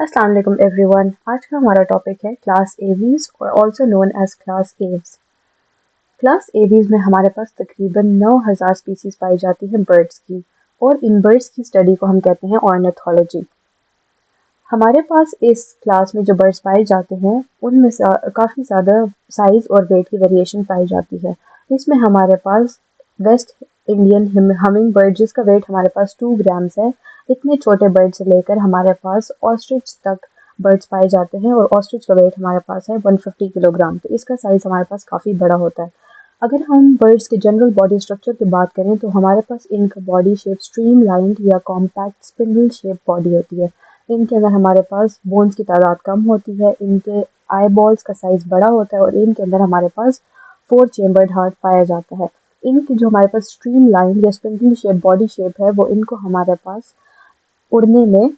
अस्सलाम वालेकुम एवरीवन। आज का हमारा टॉपिक है क्लास एवीज और also known as class Aves. Class Aves में हमारे पास तकरीबन 9,000 स्पीसीज पाई जाती हैं बर्ड्स की, और इन बर्ड्स की स्टडी को हम कहते हैं ऑर्निथोलॉजी। हमारे पास इस क्लास में जो बर्ड्स पाए जाते हैं उनमें काफ़ी ज़्यादा साइज और वेट की वेरिएशन पाई जाती है। इसमें हमारे पास वेस्ट इंडियन हमिंग बर्ड जिसका वेट हमारे पास 2 ग्राम्स है। इतने छोटे बर्ड से लेकर हमारे पास ऑस्ट्रिच तक बर्ड्स पाए जाते हैं, और ऑस्ट्रिच का वेट हमारे पास है 150 किलोग्राम। तो इसका साइज़ हमारे पास काफ़ी बड़ा होता है। अगर हम बर्ड्स के जनरल बॉडी स्ट्रक्चर की बात करें तो हमारे पास इनका बॉडी शेप स्ट्रीमलाइन्ड या कॉम्पैक्ट स्पिंडल शेप बॉडी होती है। इनके अंदर हमारे पास बोन्स की तादाद कम होती है, इनके आई बॉल्स का साइज़ बड़ा होता है, और इनके अंदर हमारे पास 4 चेम्बर्ड हार्ट पाया जाता है। इनकी जो हमारे पास स्ट्रीमलाइन या स्पिंडल शेप बॉडी शेप है वो इनको हमारे पास उड़ने में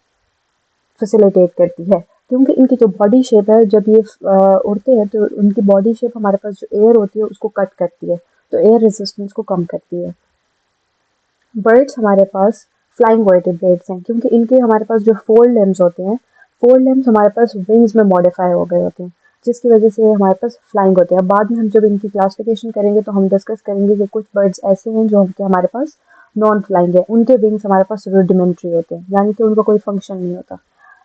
फैसिलिटेट करती है, क्योंकि इनकी जो बॉडी शेप है जब ये उड़ते हैं तो उनकी बॉडी शेप हमारे पास जो एयर होती है उसको कट करती है, तो एयर रेजिस्टेंस को कम करती है। बर्ड्स हमारे पास फ्लाइंग वर्टिब्रेट्स हैं, क्योंकि इनके हमारे पास जो फोर लिम्स होते हैं, फोर लिम्स हमारे पास विंग्स में मॉडिफाई हो गए होते हैं, जिसकी वजह से हमारे पास फ्लाइंग होते हैं। बाद में हम जब इनकी क्लासिफिकेशन करेंगे तो हम डिस्कस करेंगे कि कुछ बर्ड्स ऐसे हैं जो हमारे पास नॉन फ्लाइंग है, उनके विंग्स हमारे पास रूडिमेंट्री होते हैं, यानी कि उनका कोई फंक्शन नहीं होता।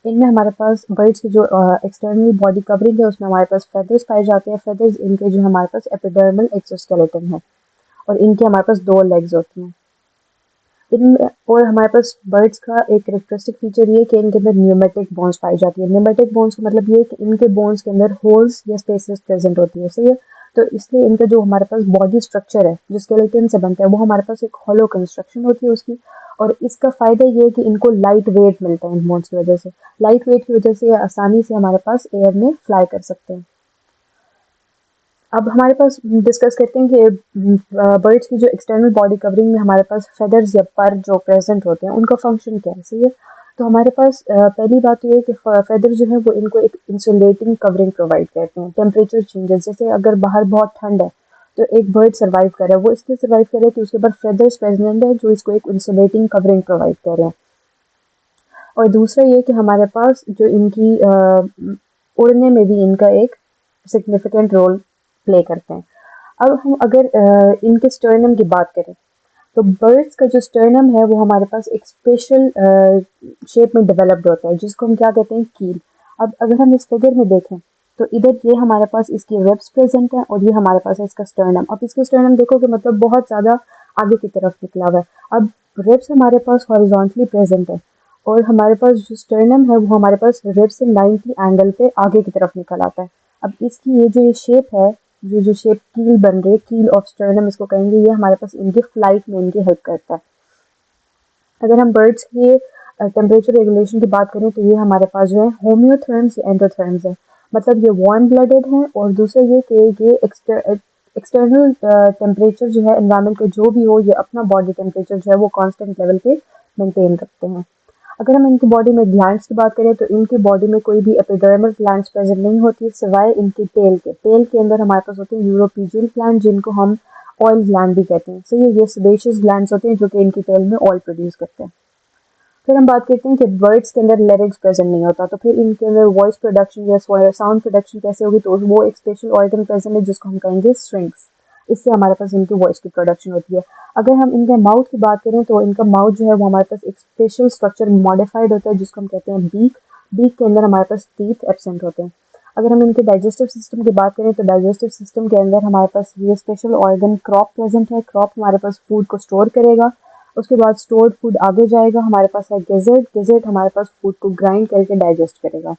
इनमें हमारे पास बर्ड्स की जो एक्सटर्नल बॉडी कवरिंग है उसमें हमारे पास फेदर्स पाए जाते हैं। फेदर्स इनके जो हमारे पास एपिडर्मल एक्सोस्केलेटन है, और इनके हमारे पास 2 लेग्स होती हैं। इनमें और हमारे पास बर्ड्स का एक कैरेक्टरिस्टिक फीचर ये है कि इनके अंदर न्यूमेटिक बोन्स पाई जाती है। न्यूमेटिक बोन्स का मतलब ये है कि इनके बोन्स के अंदर होल्स या स्पेसेस प्रेजेंट होती है, सही है। तो इसलिए इनका जो हमारे पास बॉडी स्ट्रक्चर है जो स्केलेटन से बनता है वो हमारे पास एक हॉलो कंस्ट्रक्शन होती है उसकी। और इसका फायदा ये है कि इनको लाइट वेट मिलता है इन बोन्स की वजह से। लाइट वेट की वजह से ये आसानी से हमारे पास एयर में फ्लाई कर सकते हैं। अब हमारे पास डिस्कस करते हैं कि बर्ड्स की जो एक्सटर्नल बॉडी कवरिंग में हमारे पास फेदर्स या पर जो प्रेजेंट होते हैं उनका फंक्शन क्या है, सही है। तो हमारे पास पहली बात तो ये है कि फेदर जो है वो इनको एक इंसुलेटिंग कवरिंग प्रोवाइड करते हैं। टेम्परेचर चेंजेस, जैसे अगर बाहर बहुत ठंड है तो एक बर्ड सर्वाइव कर रहा है, वो इसलिए सर्वाइव कर रहा है कि उसके ऊपर फेदर्स प्रेजेंट है जो इसको एक इंसुलेटिंग कवरिंग प्रोवाइड कर रहे हैं। और दूसरा ये कि हमारे पास जो इनकी उड़ने में भी इनका एक सिग्निफिकेंट रोल प्ले करते हैं। अब हम अगर इनके स्टर्नम की बात करें तो बर्ड्स का जो स्टर्नम है वो हमारे पास एक स्पेशल शेप में डेवलप्ड होता है जिसको हम क्या कहते हैं, कील। अब अगर हम इस फिगर में देखें तो इधर ये हमारे पास इसकी रिब्स प्रेजेंट है, और ये हमारे पास है इसका स्टर्नम। अब इसका स्टर्नम देखो कि मतलब बहुत ज़्यादा आगे की तरफ निकला हुआ है। अब रिब्स हमारे पास हॉरिजॉन्टली प्रेजेंट है, और हमारे पास जो स्टर्नम है वो हमारे पास रिब्स से 90 एंगल पे आगे की तरफ निकल आता है। अब इसकी ये शेप है, ये जो शेप कील बन रही है, कील ऑफ स्टर्नम इसको कहेंगे, ये हमारे पास इनकी फ्लाइट में इनकी हेल्प करता है। अगर हम बर्ड्स के टेम्परेचर रेगुलेशन की बात करें तो ये हमारे पास जो है होम्योथर्म्स या एंडोथर्म्स है। मतलब ये वार्म ब्लडेड है, और दूसरा ये कि ये एक्सटर्नल टेम्परेचर जो है एनवायरनमेंट का जो भी हो, ये अपना बॉडी टेम्परेचर जो है वो कांस्टेंट लेवल पे मेंटेन रखते हैं। अगर हम इनकी बॉडी में ग्लैंड्स की बात करें तो इनकी बॉडी में कोई भी एपिडर्मल ग्लैंड्स प्रेजेंट नहीं होती है, सिवाय इनके टेल के। टेल के अंदर हमारे पास होते हैं यूरोपीजियल ग्लैंड, जिनको हम ऑयल ग्लैंड भी कहते हैं। सो ये सेबेशियस ग्लैंड्स होते हैं जो कि इनकी टेल में ऑयल प्रोड्यूस करते हैं। फिर हम बात करते हैं कि बर्ड्स के अंदर लेरिक्स प्रेजेंट नहीं होता, तो फिर इनके अंदर वॉइस प्रोडक्शन या साउंड प्रोडक्शन कैसे होगी, तो वो एक स्पेशल ऑर्गन प्रेजेंट है जिसको हम कहेंगे स्ट्रिंग्स। इससे हमारे पास इनकी वॉइस की प्रोडक्शन होती है। अगर हम इनके माउथ की बात करें तो इनका माउथ जो है वो हमारे पास एक स्पेशल स्ट्रक्चर मॉडिफाइड होता है जिसको हम कहते हैं बीक। बीक के अंदर हमारे पास टीथ एब्सेंट होते हैं। अगर हम इनके डाइजेस्टिव सिस्टम की बात करें तो डाइजेस्टिव सिस्टम के अंदर हमारे पास ये स्पेशल ऑर्गन क्रॉप प्रेजेंट है। क्रॉप हमारे पास फूड को स्टोर करेगा, उसके बाद स्टोर्ड फूड आगे जाएगा, हमारे पास है गेजेट। गेजेट हमारे पास फूड को ग्राइंड करके डाइजेस्ट करेगा।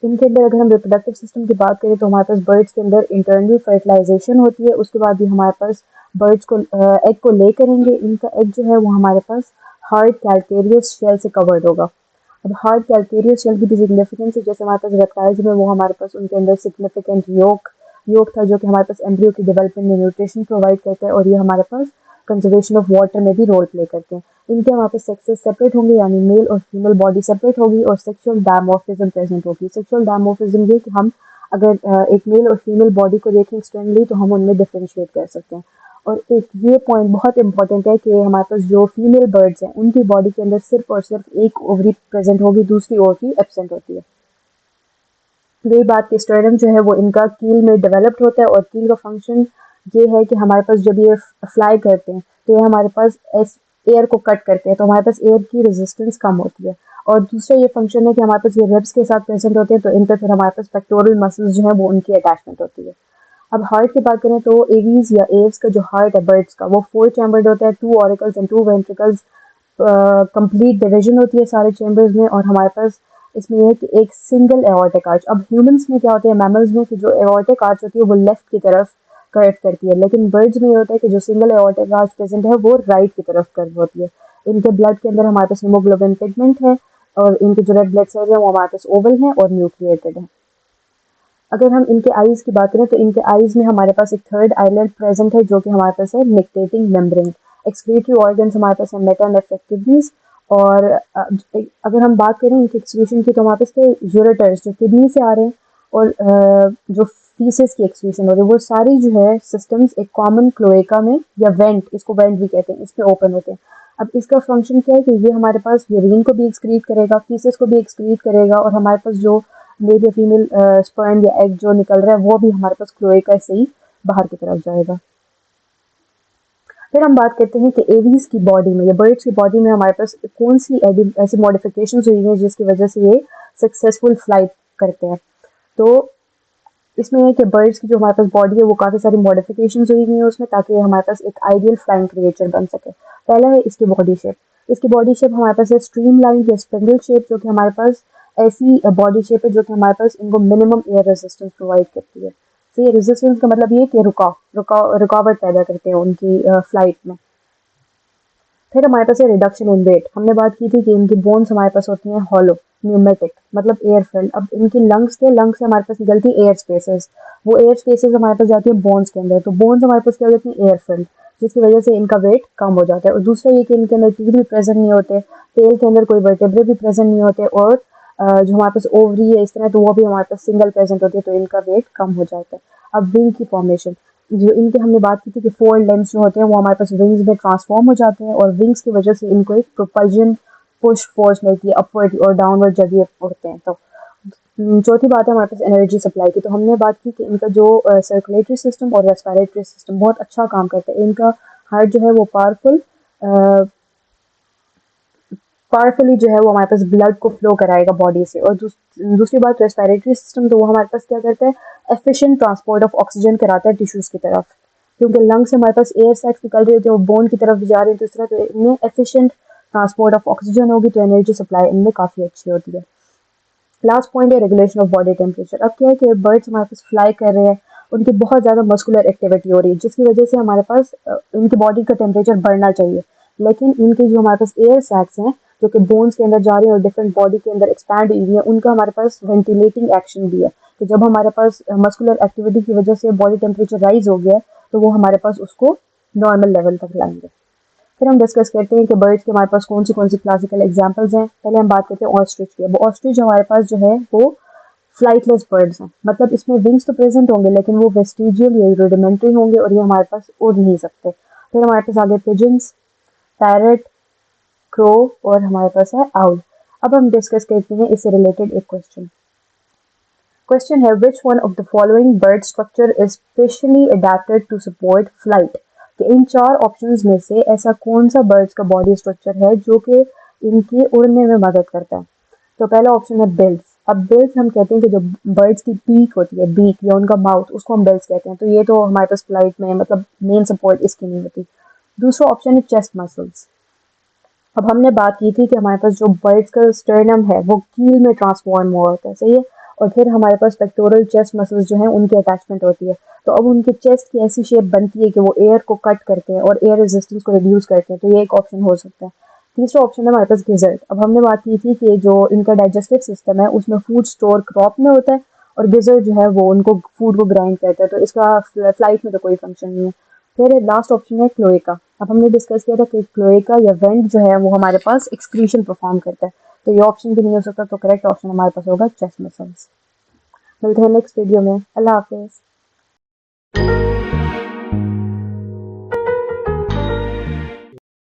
इनके अंदर अगर हम रिप्रोडक्टिव सिस्टम की बात करें तो हमारे पास बर्ड्स के अंदर इंटरनल फर्टिलाइजेशन होती है। उसके बाद भी हमारे पास बर्ड्स को एग को ले करेंगे। इनका एग जो है वो हमारे पास हार्ड कैल्केरियस शेल से कवर्ड होगा। अब हार्ड कैल्केरियस शेल की भी सिग्निफिकेंस है, जैसे हमारे पास रेप्टाइल्स में वो हमारे पास उनके अंदर सिग्निफिकेंट योक योक था जो कि हमारे पास एम्ब्रियो की डेवलपमेंट में न्यूट्रिशन प्रोवाइड करता है, और ये हमारे पास कंजर्वेशन ऑफ वाटर में भी रोल प्ले करते हैं। इनके हमारे पास सेक्सेस सेपरेट होंगे, यानी मेल और फीमेल बॉडी सेपरेट होगी, और सेक्सुअल डायमॉर्फिज्म प्रेजेंट होगी। सेक्सुअल डायमॉर्फिज्म ये कि हम अगर एक मेल और फीमेल बॉडी को देखें एक्सटर्नली तो हम उनमें डिफ्रेंशिएट कर सकते हैं। और एक ये पॉइंट बहुत इंपॉर्टेंट है कि हमारे पास जो फीमेल बर्ड्स हैं उनकी बॉडी के अंदर सिर्फ और सिर्फ एक ओवरी प्रेजेंट होगी, दूसरी ओवरी एब्सेंट होती है। रही बात की स्टर्नम जो है वो इनका कील में डेवलप्ड होता है और कील का फंक्शन ये है कि हमारे पास जब ये फ्लाई करते हैं तो ये हमारे पास एयर को कट करते हैं, तो हमारे पास एयर की रेजिस्टेंस कम होती है। और दूसरा ये फंक्शन है कि हमारे पास ये रिब्स के साथ प्रेजेंट होते हैं, तो इन पर फिर हमारे पास पेक्टोरल मसल्स जो है वो उनकी अटैचमेंट होती है। अब हार्ट की बात करें तो एवीज या एव्स का जो हार्ट है बर्ड्स का वो 4 चैम्बर्ड होता है, 2 auricles and 2 ventricles, complete division होती है सारे चैम्बर्स में। और हमारे पास इसमें यह है कि एक सिंगल एओर्टिक आर्च। अब ह्यूमंस में क्या होता है, मैमल्स में, कि जो एओर्टिक आर्च होती है वो लेफ्ट की तरफ कर्व करती है, लेकिन बर्ड्स में ये होता है कि जो सिंगल एओर्टिक आर्च प्रेजेंट है वो राइट की तरफ कर्व होती है। इनके ब्लड के अंदर हमारे पास हीमोग्लोबिन पिगमेंट है और इनके जो रेड ब्लड सेल्स है वो हमारे पास ओवल है और न्यूक्लिएटेड है। अगर हम इनके आईज की बात करें तो इनके आईज में हमारे पास एक थर्ड आईलैंड प्रेजेंट है जो कि हमारे पास है निक्टेटिंग मेम्ब्रेन। एक्सक्रीटरी ऑर्गन्स हमारे पास है मेटा नेफ्रेक्टिव्स। और अगर हम बात करें इनके एक्सक्रीशन की तो हमारे पास के यूरेटर्स जो किडनी से आ रहे हैं और जो फीसेस की एक्सक्रीशन हो रही है वो सारी जो है सिस्टम्स एक कॉमन क्लोएका में या वेंट, इसको वेंट भी कहते हैं, इसमें ओपन होते हैं। अब इसका फंक्शन क्या है कि ये हमारे पास यूरिन को भी एक्सक्रीट करेगा, फीसेस को भी एक्सक्रीट करेगा, और हमारे पास जो मेल या फीमेल स्पर्म या एग जो निकल रहा है वो भी हमारे पास क्लोएका से ही बाहर की तरफ जाएगा। फिर हम बात करते हैं कि एवीज की बॉडी में या बर्ड्स की बॉडी में हमारे पास कौन सी ऐसी मॉडिफिकेशन हुई है जिसकी वजह से ये सक्सेसफुल फ्लाइट करते हैं। तो इसमें है कि बर्ड्स की जो हमारे पास बॉडी है वो काफ़ी सारी मॉडिफिकेशन हुई हुई है उसमें, ताकि हमारे पास एक आइडियल फ्लाइंग क्रिएचर बन सके। पहला है इसकी बॉडी शेप। इसकी बॉडी शेप हमारे पास है स्ट्रीम लाइन या स्पिंडल शेप, जो कि हमारे पास ऐसी बॉडी शेप है जो कि हमारे पास इनको मिनिमम एयर रेजिस्टेंस प्रोवाइड करती है। तो ये रेजिस्टेंस का मतलब ये कि रुकावट पैदा करते हैं उनकी फ्लाइट में। फिर हमारे पास है रिडक्शन इन वेट। हमने बात की थी कि इनकी बोन्स हमारे पास होती हैं हॉलो, न्यूमेटिक, मतलब एयर फिल्ड। अब इनकी लंग्स से हमारे पास निकलती है एयर स्पेसेस, वो एयर स्पेसेस हमारे पास जाती है बोन्स के अंदर, तो बोन्स हमारे पास क्या हो जाती है एयर फिल्ड, जिसकी वजह से इनका वेट कम हो जाता है। और दूसरा ये कि इनके अंदर टीथ भी प्रेजेंट नहीं होते, टेल के अंदर कोई वर्टेब्रे भी प्रेजेंट नहीं होते, और जो हमारे पास ओवरी है इस तरह तो वो भी हमारे पास सिंगल प्रेजेंट होती है, तो इनका वेट कम हो जाता है। अब विंग की फॉर्मेशन, जो इनके हमने बात की थी कि 4 लिम्ब्स जो होते हैं वो हमारे पास विंग्स में ट्रांसफॉर्म हो जाते हैं, और विंग्स की वजह से इनको एक प्रोपल्जन पुश फोर्स मिलती है अपवर्ड और डाउनवर्ड जब ये उड़ते हैं। तो चौथी बात है हमारे पास एनर्जी सप्लाई की। तो हमने बात की कि इनका जो सर्कुलेटरी सिस्टम और रेस्पिरेटरी सिस्टम बहुत अच्छा काम करता है। इनका हार्ट जो है वो पावरफुली जो है वो हमारे पास ब्लड को फ्लो कराएगा बॉडी से। और दूसरी बात रेस्पिरेटरी सिस्टम, तो वो हमारे पास क्या करता है, एफिशिएंट ट्रांसपोर्ट ऑफ ऑक्सीजन कराता है टिश्यूज की तरफ, क्योंकि लंग से हमारे पास एयर सैक्स निकल रही है जो बोन की तरफ जा रही है, तो इस तरह तो इनमें एफिशिएंट ट्रांसपोर्ट ऑफ ऑक्सीजन होगी, तो एनर्जी सप्लाई इनमें काफ़ी अच्छी होती है। लास्ट पॉइंट है रेगुलेशन ऑफ बॉडी टेम्परेचर। अब क्या है कि बर्ड्स हमारे पास फ्लाई कर रहे हैं, उनकी बहुत ज़्यादा मस्कुलर एक्टिविटी हो रही है, जिसकी वजह से हमारे पास इनकी बॉडी का टेम्परेचर बढ़ना चाहिए, लेकिन इनके जो हमारे पास एयर सैक्स हैं जो कि बोन्स के अंदर जा रही है और डिफरेंट बॉडी के अंदर एक्सपैंड हुई है, उनका हमारे पास वेंटिलेटिंग एक्शन भी है। तो जब हमारे पास मस्कुलर एक्टिविटी की वजह से बॉडी टेम्परेचर राइज हो गया तो वो हमारे पास उसको नॉर्मल लेवल तक लाएंगे। फिर हम डिस्कस करते हैं कि बर्ड्स के हमारे पास कौन सी क्लासिकल एग्जांपल्स हैं। पहले हम बात करते हैं ऑस्ट्रिच की। अब ऑस्ट्रिच हमारे पास जो है वो फ्लाइटलेस बर्ड्स हैं, मतलब इसमें विंग्स तो प्रेजेंट होंगे लेकिन वो वेस्टिजियल या रूडिमेंट्री होंगे और ये हमारे पास उड़ नहीं सकते। फिर हमारे पास आगे पिजन्स, पैरट, क्रो, और हमारे पास है आउल। अब हम डिस्कस करते हैं इससे रिलेटेड एक क्वेश्चन है which one of the following bird structure is specially adapted to support flight. तो इन चार ऑप्शंस में से ऐसा कौन सा बर्ड्स का बॉडी स्ट्रक्चर है जो कि इनके उड़ने में मदद करता है। तो पहला ऑप्शन है बिल्स। अब बिल्स हम कहते हैं कि जो बर्ड्स की पीक होती है, बीक या उनका माउथ, उसको हम बिल्स कहते हैं, तो ये तो हमारे पास फ्लाइट में मतलब मेन सपोर्ट इसकी नहीं होती। दूसरा ऑप्शन है चेस्ट मसल्स। अब हमने बात की थी कि हमारे पास जो बर्ड्स का स्टर्नम है वो कील में ट्रांसफॉर्म हुआ होता है, सही है, और फिर हमारे पास पेक्टोरल चेस्ट मसल्स जो हैं उनकी अटैचमेंट होती है। तो अब उनके चेस्ट की ऐसी शेप बनती है कि वो एयर को कट करते हैं और एयर रेजिस्टेंस को रिड्यूस करते हैं, तो ये एक ऑप्शन हो सकता है। तीसरा ऑप्शन है हमारे पास गिजर्ड। अब हमने बात की थी कि जो इनका डाइजेस्टिव सिस्टम है उसमें फूड स्टोर क्रॉप में होता है, और गिजर्ड जो है वो उनको फूड को ग्राइंड करता है, तो इसका फ्लाइट में तो कोई फंक्शन नहीं है। फिर लास्ट ऑप्शन है क्लोएका। अब हमने डिस्कस किया था कि क्लोएका या वेंट जो है वो हमारे पास एक्सक्रीशन परफॉर्म करता है, तो ये ऑप्शन भी नहीं हो सकता, तो करेक्ट ऑप्शन हमारे पास होगा चेस्ट मसल्स। मिलते हैं नेक्स्ट वीडियो में। अल्लाह हाफिज।